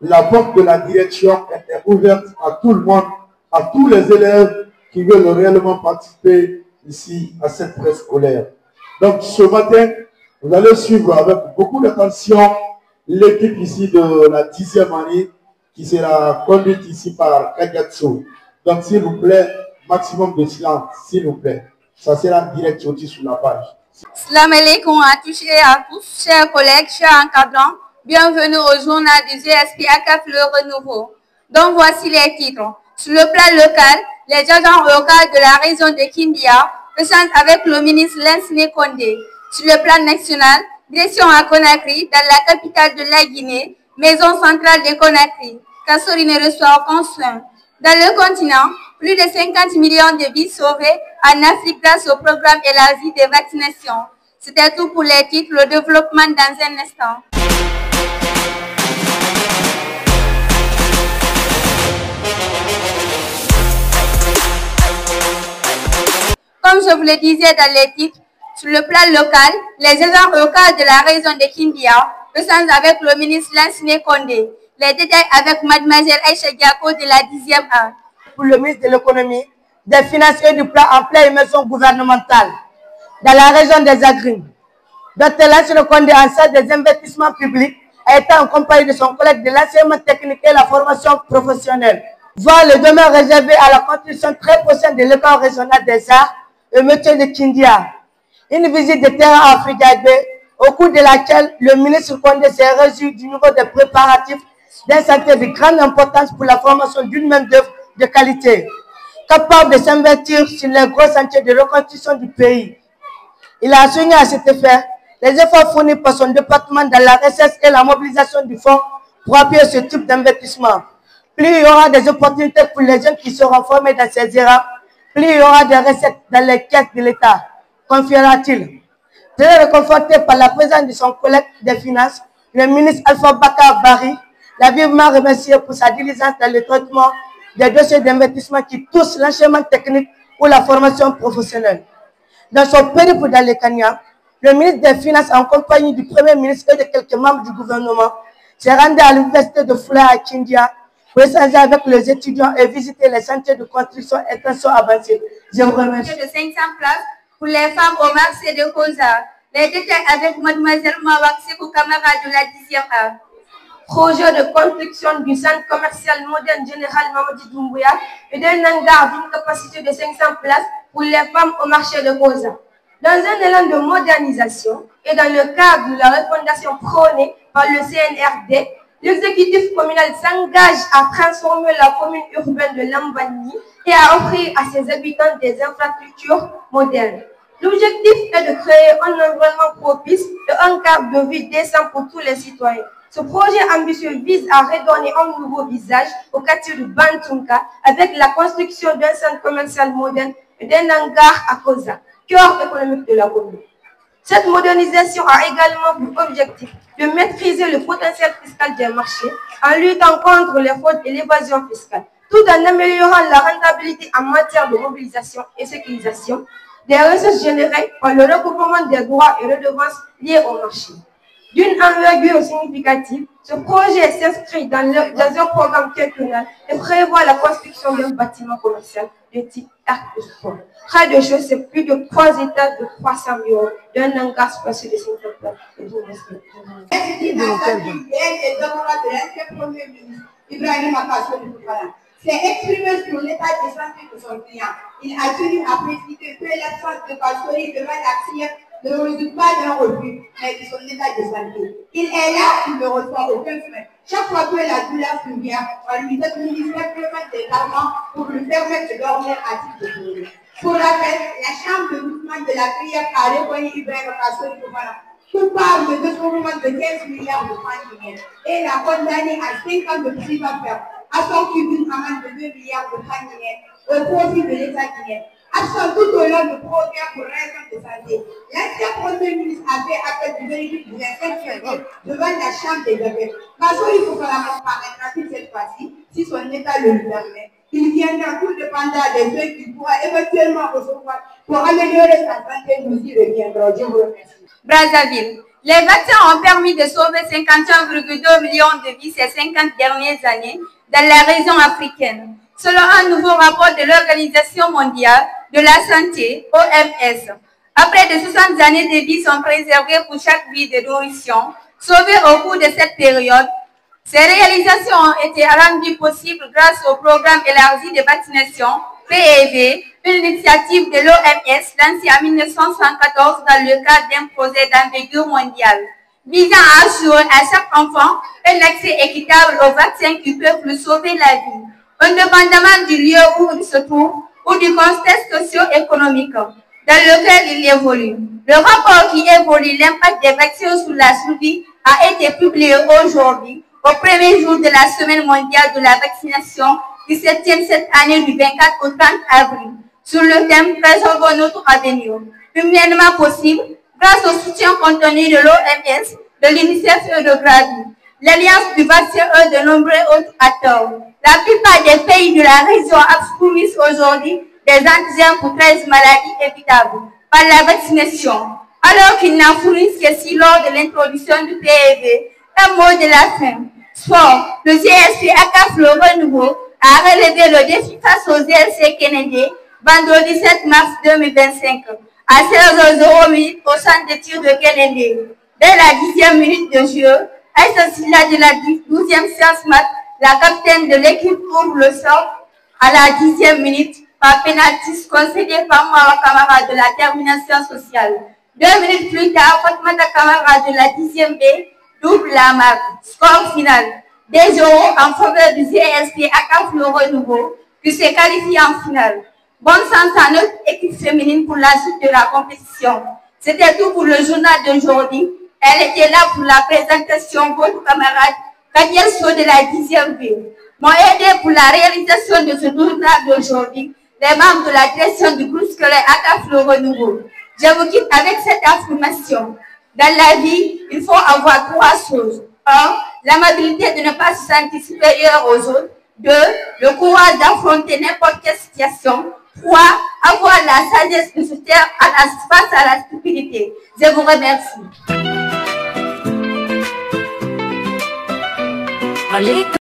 la porte de la direction est ouverte à tout le monde, à tous les élèves qui veulent réellement participer ici à cette préscolaire. Donc ce matin, vous allez suivre avec beaucoup d'attention l'équipe ici de la 10e année qui sera conduite ici par Kadiatso. Donc s'il vous plaît, maximum de silence, s'il vous plaît. Ça sera en direct aussi sur la page. Salam alaikum à tous et à tous, chers collègues, chers encadrants. Bienvenue au journal du GSP ACAF Le Renouveau. Donc voici les titres. Sur le plan local, les agents locaux de la région de Kindia présentent avec le ministre Lensine Condé. Sur le plan national, direction à Conakry, dans la capitale de la Guinée, maison centrale de Conakry. Kassorine reçoit soin. Dans le continent, plus de 50 millions de vies sauvées en Afrique grâce au programme élargi de vaccination. C'était tout pour les titres, le développement dans un instant. Comme je vous le disais dans les titres, sur le plan local, les agents locaux de la région de Kindia présentent avec le ministre Lensine Condé. Les détails avec mademoiselle Aïcha Diako de la 10e A. Pour le ministre de l'économie, des finances et du plan en pleine immersion gouvernementale dans la région des Agrimes. Dr Lensine Condé, en charge des investissements publics, a été en compagnie de son collègue de l'enseignement technique et la formation professionnelle. Voir le domaine réservé à la construction très prochaine de l'école régionale des arts et métiers de Kindia. Une visite de terrain à Frigagbé, au cours de laquelle le ministre Condé s'est réjoui du niveau des préparatifs d'un secteur de grande importance pour la formation d'une main-d'œuvre de qualité, capable de s'investir sur les gros chantiers de reconstruction du pays. Il a souligné à cet effet les efforts fournis par son département dans la recherche et la mobilisation du fonds pour appuyer ce type d'investissement. Plus il y aura des opportunités pour les jeunes qui seront formés dans ces erreurs, plus il y aura des recettes dans les caisses de l'État, confiera-t-il. Très réconforté par la présence de son collègue des finances, le ministre Alpha Bakar Barry l'a vivement remercié pour sa diligence dans le traitement des dossiers d'investissement qui touchent l'enseignement technique ou la formation professionnelle. Dans son périple dans les Kenya, le ministre des Finances, en compagnie du Premier ministre et de quelques membres du gouvernement, s'est rendu à l'université de Fula à Kindia pour échanger avec les étudiants et visiter les chantiers de construction et tension avancée. Je vous remercie. De 500 places pour les femmes au marché de Koza. Les détails avec mademoiselle Mawak Sekou Kamara de la 10e A. Projet de construction du centre commercial moderne général Mamadi Doumbouya et d'un hangar d'une capacité de 500 places pour les femmes au marché de Koza. Dans un élan de modernisation et dans le cadre de la refondation prônée par le CNRD, l'exécutif communal s'engage à transformer la commune urbaine de Lambani et à offrir à ses habitants des infrastructures modernes. L'objectif est de créer un environnement propice et un cadre de vie décent pour tous les citoyens. Ce projet ambitieux vise à redonner un nouveau visage au quartier de Bantunka avec la construction d'un centre commercial moderne et d'un hangar à Koza, cœur économique de la commune. Cette modernisation a également pour objectif de maîtriser le potentiel fiscal des marchés en luttant contre les fraudes et l'évasion fiscale, tout en améliorant la rentabilité en matière de mobilisation et sécurisation des ressources générées par le recouvrement des droits et redevances liés au marché. D'une envergure significative, ce projet s'inscrit dans un programme quinquennal et prévoit la construction d'un bâtiment commercial de type Arc Sport. Près de chose, c'est plus de 3 étages de 300 euros d'un hangar spacieux de 50 places. C'est exprimé sur l'état de santé de son client. Il a tenu à préciser que l'absence de Kassory devant l'accident ne résulte pas d'un refus, mais de son état de santé. Il est là, il ne reçoit aucun soin. Chaque fois que la douleur survient, on lui administre simplement des calmants pour lui permettre de dormir à titre de journée. Pour rappel, la chambre de jugement de la prière a reconnu Ibrahim Kassory coupable de détournement de 15 milliards de francs guinéens et l'a condamné à 5 ans de prison ferme, assorti d'une amende de 2 milliards de francs guinéens au profit de l'État guinéen. Absent tout au long du programme pour raison de santé, l'ancien Premier ministre a fait appel du véhicule du 25 février devant la Chambre des appels. Kassory Fofana paraîtra cette fois-ci, si son État le lui permet. Il viendra tout dépendant des soins qu'il pourra éventuellement recevoir pour améliorer sa santé. Nous y reviendrons. Je vous remercie. Brazzaville. Les vaccins ont permis de sauver 51,2 millions de vies ces 50 dernières années dans la région africaine, selon un nouveau rapport de l'Organisation mondiale de la santé, OMS. Après de 60 années de vie sont préservées pour chaque vie de nourrisson, sauvée au cours de cette période. Ces réalisations ont été rendues possibles grâce au programme élargi de vaccination, PEV, une initiative de l'OMS lancée en 1974 dans le cadre d'un projet d'envergure mondiale, visant à assurer à chaque enfant un accès équitable aux vaccins qui peuvent lui sauver la vie, indépendamment du lieu où il se trouve ou du contexte socio-économique dans lequel il évolue. Le rapport qui évolue l'impact des vaccins sur la survie a été publié aujourd'hui, au premier jour de la Semaine mondiale de la vaccination qui se tient cette année du 24 au 30 avril, sur le thème « Préservons notre avenir », humainement possible grâce au soutien contenu de l'OMS, de l'UNICEF et de Gavi, l'Alliance du vaccin et de nombreux autres acteurs. La plupart des pays de la région fournissent aujourd'hui des antigens pour 13 maladies évitables par la vaccination, alors qu'ils n'en fournissent que si lors de l'introduction du PEV. Un mot de la fin. Sport, le GSP ACAF le renouveau a relevé le défi face au GLC Kennedy vendredi 7 mars 2025 à 16h08 au centre de tir de Kennedy. Dès la 10e minute de jeu, Aïssa Silla de la 12e séance match, la capitaine de l'équipe ouvre le sort à la 10e minute par pénalty concédé par Mawa Kamara de la termination sociale. 2 minutes plus tard, Fatmata Kamara de la 10e B double la marque. Score final. 2-0 en faveur du CSP ACAF le renouveau qui se qualifie en finale. Bonne chance à notre équipe féminine pour la suite de la compétition. C'était tout pour le journal d'aujourd'hui. Elle était là pour la présentation, votre camarade Kadiel So de la 10e B. M'ont aidé pour la réalisation de ce journal d'aujourd'hui les membres de la direction du groupe scolaire ACAF le renouveau. Je vous quitte avec cette affirmation. Dans la vie, il faut avoir 3 choses. 1. L'amabilité de ne pas se sentir supérieur aux autres. 2. Le courage d'affronter n'importe quelle situation. 3. Avoir la sagesse de se taire face à la stupidité. Je vous remercie.